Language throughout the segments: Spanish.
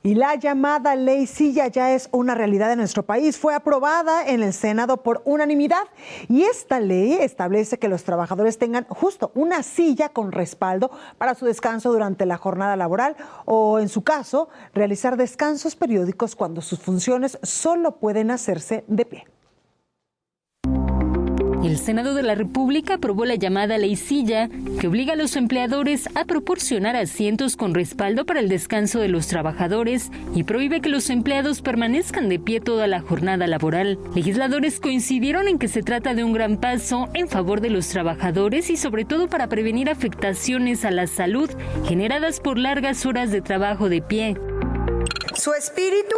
Y la llamada Ley Silla ya es una realidad en nuestro país. Fue aprobada en el Senado por unanimidad y esta ley establece que los trabajadores tengan justo una silla con respaldo para su descanso durante la jornada laboral o, en su caso, realizar descansos periódicos cuando sus funciones solo pueden hacerse de pie. El Senado de la República aprobó la llamada Ley Silla, que obliga a los empleadores a proporcionar asientos con respaldo para el descanso de los trabajadores y prohíbe que los empleados permanezcan de pie toda la jornada laboral. Legisladores coincidieron en que se trata de un gran paso en favor de los trabajadores y sobre todo para prevenir afectaciones a la salud generadas por largas horas de trabajo de pie. Su espíritu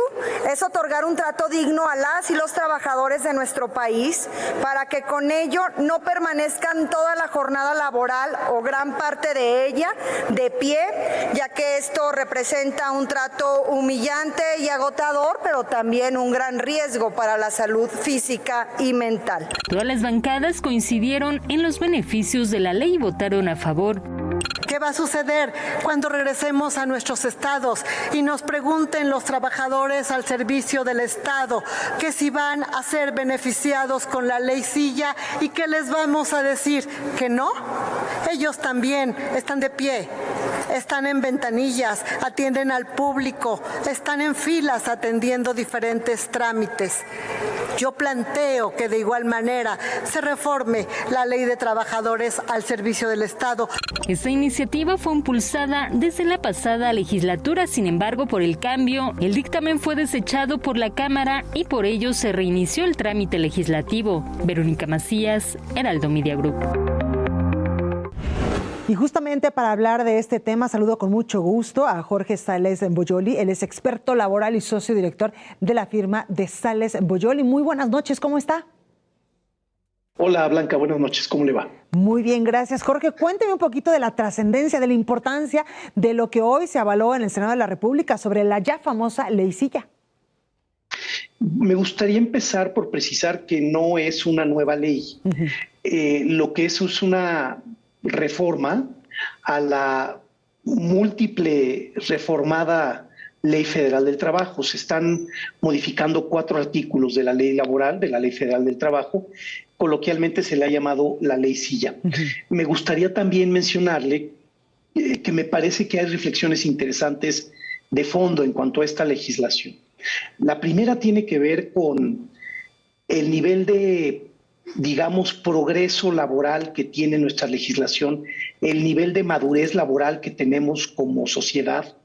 es otorgar un trato digno a las y los trabajadores de nuestro país para que con ello no permanezcan toda la jornada laboral o gran parte de ella de pie, ya que esto representa un trato humillante y agotador, pero también un gran riesgo para la salud física y mental. Todas las bancadas coincidieron en los beneficios de la ley y votaron a favor. ¿Qué va a suceder cuando regresemos a nuestros estados y nos pregunten los trabajadores al servicio del Estado que si van a ser beneficiados con la Ley Silla y qué les vamos a decir? ¿Que no? Ellos también están de pie, están en ventanillas, atienden al público, están en filas atendiendo diferentes trámites. Yo planteo que de igual manera se reforme la Ley de Trabajadores al servicio del Estado. Esta iniciativa fue impulsada desde la pasada legislatura, sin embargo, por el cambio, el dictamen fue desechado por la Cámara y por ello se reinició el trámite legislativo. Verónica Macías, Heraldo Media Group. Y justamente para hablar de este tema, saludo con mucho gusto a Jorge Sales Boyoli. Él es experto laboral y socio director de la firma de Sales Boyoli. Muy buenas noches, ¿cómo está? Hola Blanca, buenas noches, ¿cómo le va? Muy bien, gracias. Jorge, cuénteme un poquito de la trascendencia, de la importancia de lo que hoy se avaló en el Senado de la República sobre la ya famosa Ley Silla. Me gustaría empezar por precisar que no es una nueva ley. Lo que es una reforma a la múltiple reformada Ley Federal del Trabajo. Se están modificando 4 artículos de la Ley Laboral, de la Ley Federal del Trabajo. Coloquialmente se le ha llamado la Ley Silla. Me gustaría también mencionarle que me parece que hay reflexiones interesantes de fondo en cuanto a esta legislación. La primera tiene que ver con el nivel de, digamos, progreso laboral que tiene nuestra legislación, el nivel de madurez laboral que tenemos como sociedad,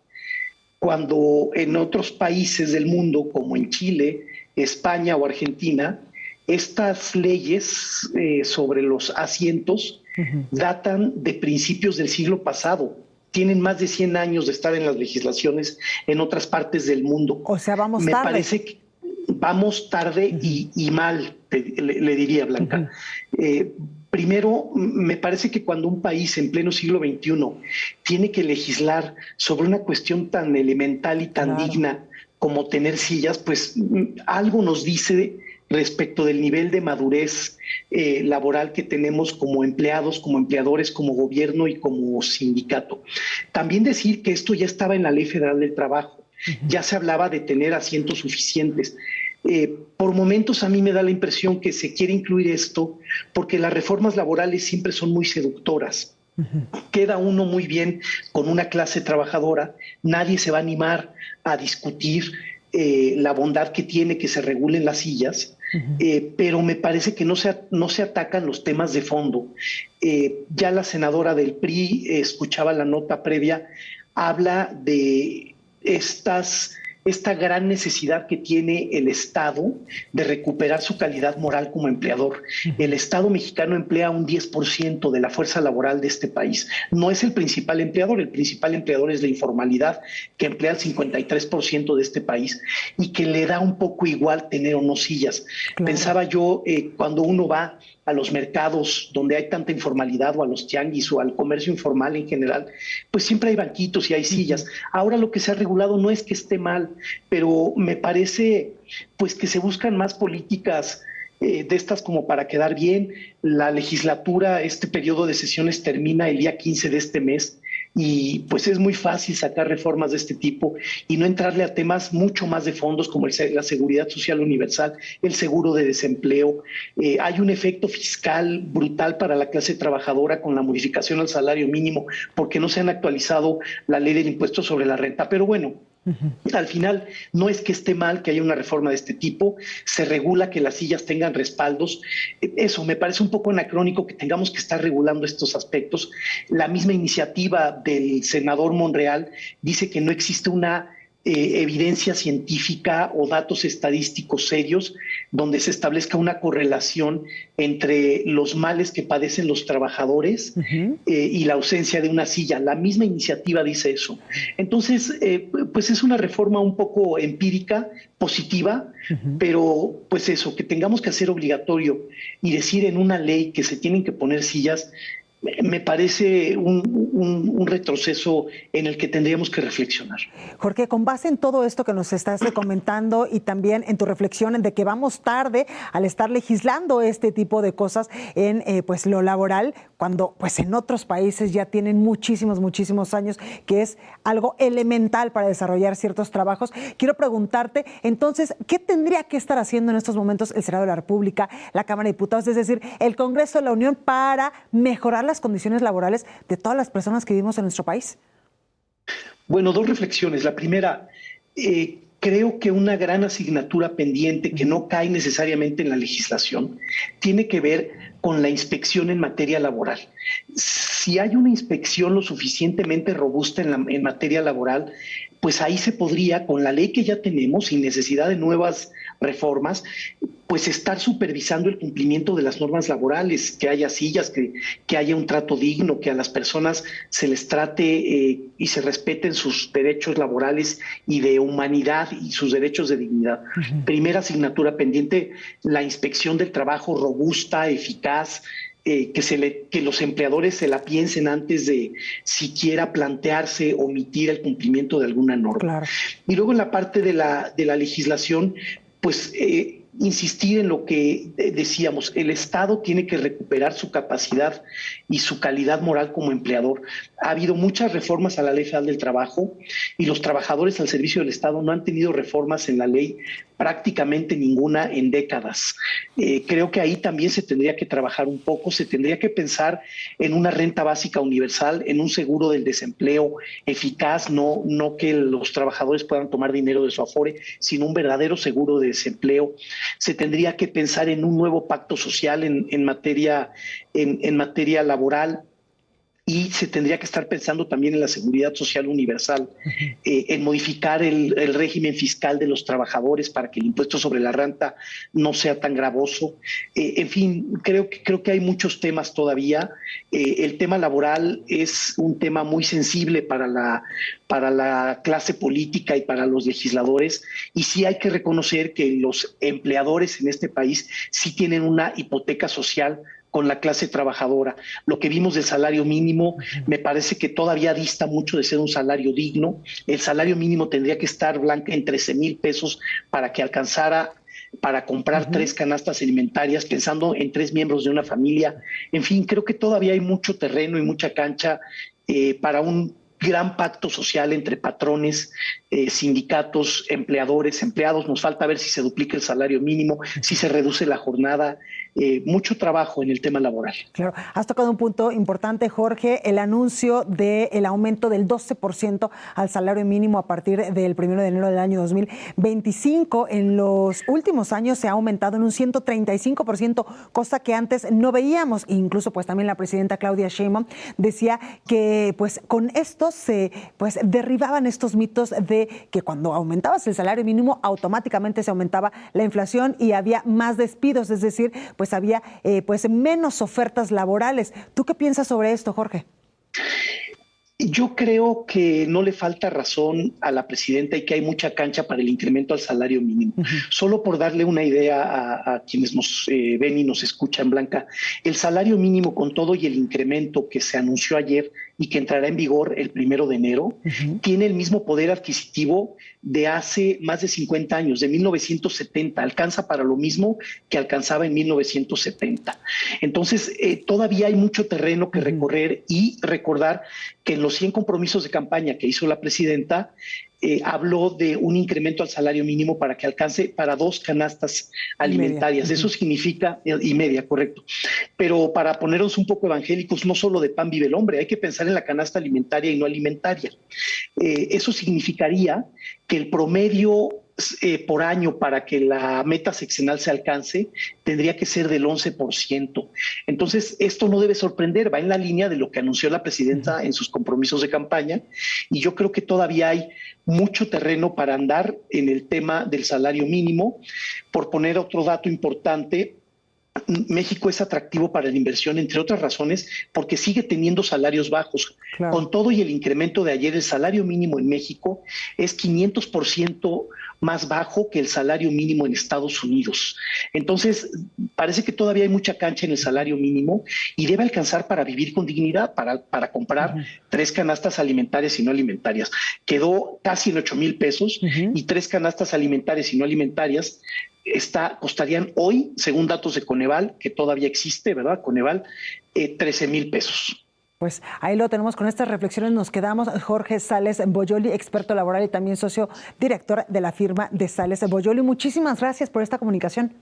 cuando en otros países del mundo, como en Chile, España o Argentina, estas leyes sobre los asientos datan de principios del siglo pasado. Tienen más de 100 años de estar en las legislaciones en otras partes del mundo. O sea, vamos tarde. Me parece que vamos tarde y mal, le diría Blanca. Primero, me parece que cuando un país en pleno siglo XXI tiene que legislar sobre una cuestión tan elemental y tan digna como tener sillas, pues algo nos dice respecto del nivel de madurez laboral que tenemos como empleados, como empleadores, como gobierno y como sindicato. También decir que esto ya estaba en la Ley Federal del Trabajo, ya se hablaba de tener asientos suficientes. Por momentos a mí me da la impresión que se quiere incluir esto porque las reformas laborales siempre son muy seductoras. Queda uno muy bien con una clase trabajadora, nadie se va a animar a discutir la bondad que tiene que se regulen las sillas, pero me parece que no se atacan los temas de fondo. Ya la senadora del PRI, escuchaba la nota previa, habla de esta gran necesidad que tiene el Estado de recuperar su calidad moral como empleador. El Estado mexicano emplea un 10% de la fuerza laboral de este país. No es el principal empleador es la informalidad, que emplea el 53% de este país y que le da un poco igual tener o no sillas. Claro. Pensaba yo, cuando uno va a los mercados donde hay tanta informalidad o a los tianguis o al comercio informal en general, pues siempre hay banquitos y hay sillas. Ahora lo que se ha regulado no es que esté mal, pero me parece pues que se buscan más políticas de estas como para quedar bien. La legislatura, este periodo de sesiones termina el día 15 de este mes. y pues es muy fácil sacar reformas de este tipo y no entrarle a temas mucho más de fondos como la seguridad social universal, el seguro de desempleo. Hay un efecto fiscal brutal para la clase trabajadora con la modificación al salario mínimo porque no se han actualizado la ley del impuesto sobre la renta, pero bueno, al final, no es que esté mal que haya una reforma de este tipo, se regula que las sillas tengan respaldos. Eso me parece un poco anacrónico que tengamos que estar regulando estos aspectos. La misma iniciativa del senador Monreal dice que no existe una evidencia científica o datos estadísticos serios donde se establezca una correlación entre los males que padecen los trabajadores y la ausencia de una silla. La misma iniciativa dice eso. Entonces, pues es una reforma un poco empírica, positiva, pero pues eso, que tengamos que hacer obligatorio y decir en una ley que se tienen que poner sillas, me parece un retroceso en el que tendríamos que reflexionar. Jorge, con base en todo esto que nos estás comentando y también en tu reflexión de que vamos tarde al estar legislando este tipo de cosas en pues lo laboral, cuando pues en otros países ya tienen muchísimos años, que es algo elemental para desarrollar ciertos trabajos, quiero preguntarte, entonces, ¿qué tendría que estar haciendo en estos momentos el Senado de la República, la Cámara de Diputados, es decir, el Congreso de la Unión para mejorar las condiciones laborales de todas las personas que vivimos en nuestro país? Bueno, dos reflexiones. La primera, creo que una gran asignatura pendiente que no cae necesariamente en la legislación tiene que ver con la inspección en materia laboral. Si hay una inspección lo suficientemente robusta en materia laboral, pues ahí se podría, con la ley que ya tenemos, sin necesidad de nuevas reformas, pues estar supervisando el cumplimiento de las normas laborales, que haya sillas, que haya un trato digno, que a las personas se les trate y se respeten sus derechos laborales y de humanidad y sus derechos de dignidad. Primera asignatura pendiente, la inspección del trabajo robusta, eficaz, que los empleadores se la piensen antes de siquiera plantearse omitir el cumplimiento de alguna norma. Claro. Y luego en la parte de la legislación, pues insistir en lo que decíamos, el Estado tiene que recuperar su capacidad y su calidad moral como empleador. Ha habido muchas reformas a la Ley Federal del Trabajo y los trabajadores al servicio del Estado no han tenido reformas en la ley, prácticamente ninguna en décadas. Creo que ahí también se tendría que trabajar un poco, se tendría que pensar en una renta básica universal, en un seguro del desempleo eficaz, no que los trabajadores puedan tomar dinero de su Afore, sino un verdadero seguro de desempleo. Se tendría que pensar en un nuevo pacto social en materia laboral. Y se tendría que estar pensando también en la seguridad social universal, en modificar el régimen fiscal de los trabajadores para que el impuesto sobre la renta no sea tan gravoso. En fin, creo que hay muchos temas todavía. El tema laboral es un tema muy sensible para la clase política y para los legisladores, y sí hay que reconocer que los empleadores en este país sí tienen una hipoteca social con la clase trabajadora. Lo que vimos del salario mínimo me parece que todavía dista mucho de ser un salario digno. El salario mínimo tendría que estar, Blanca, en 13,000 pesos para que alcanzara para comprar 3 canastas alimentarias, pensando en 3 miembros de una familia. En fin, creo que todavía hay mucho terreno y mucha cancha para un gran pacto social entre patrones, sindicatos, empleadores, empleados. Nos falta ver si se duplica el salario mínimo, si se reduce la jornada. Mucho trabajo en el tema laboral. Claro, has tocado un punto importante, Jorge, el anuncio del aumento del 12% al salario mínimo a partir del 1 de enero del año 2025. En los últimos años se ha aumentado en un 135%, cosa que antes no veíamos. Incluso pues también la presidenta Claudia Sheinbaum decía que pues con esto se pues derribaban estos mitos de que cuando aumentabas el salario mínimo automáticamente se aumentaba la inflación y había más despidos, es decir, pues había pues menos ofertas laborales. ¿Tú qué piensas sobre esto, Jorge? Yo creo que no le falta razón a la presidenta y que hay mucha cancha para el incremento al salario mínimo. Solo por darle una idea a quienes nos ven y nos escuchan, Blanca, el salario mínimo con todo y el incremento que se anunció ayer y que entrará en vigor el 1 de enero, tiene el mismo poder adquisitivo de hace más de 50 años, de 1970. Alcanza para lo mismo que alcanzaba en 1970. Entonces, todavía hay mucho terreno que recorrer y recordar que en los 100 compromisos de campaña que hizo la presidenta, habló de un incremento al salario mínimo para que alcance para 2 canastas alimentarias. Eso significa, y media, correcto. Pero para ponernos un poco evangélicos, no solo de pan vive el hombre, hay que pensar en la canasta alimentaria y no alimentaria. Eso significaría que el promedio por año para que la meta sexenal se alcance tendría que ser del 11%. Entonces, esto no debe sorprender, va en la línea de lo que anunció la presidenta en sus compromisos de campaña, y yo creo que todavía hay mucho terreno para andar en el tema del salario mínimo. Por poner otro dato importante, México es atractivo para la inversión, entre otras razones, porque sigue teniendo salarios bajos. Claro. Con todo y el incremento de ayer, el salario mínimo en México es 500% más bajo que el salario mínimo en Estados Unidos. Entonces, parece que todavía hay mucha cancha en el salario mínimo y debe alcanzar para vivir con dignidad, para comprar 3 canastas alimentarias y no alimentarias. Quedó casi en 8,000 pesos y 3 canastas alimentarias y no alimentarias costarían hoy, según datos de Coneval, que todavía existe, ¿verdad? Coneval, 13,000 pesos. Pues ahí lo tenemos, con estas reflexiones nos quedamos. Jorge Sales Boyoli, experto laboral y también socio director de la firma de Sales Boyoli. Muchísimas gracias por esta comunicación.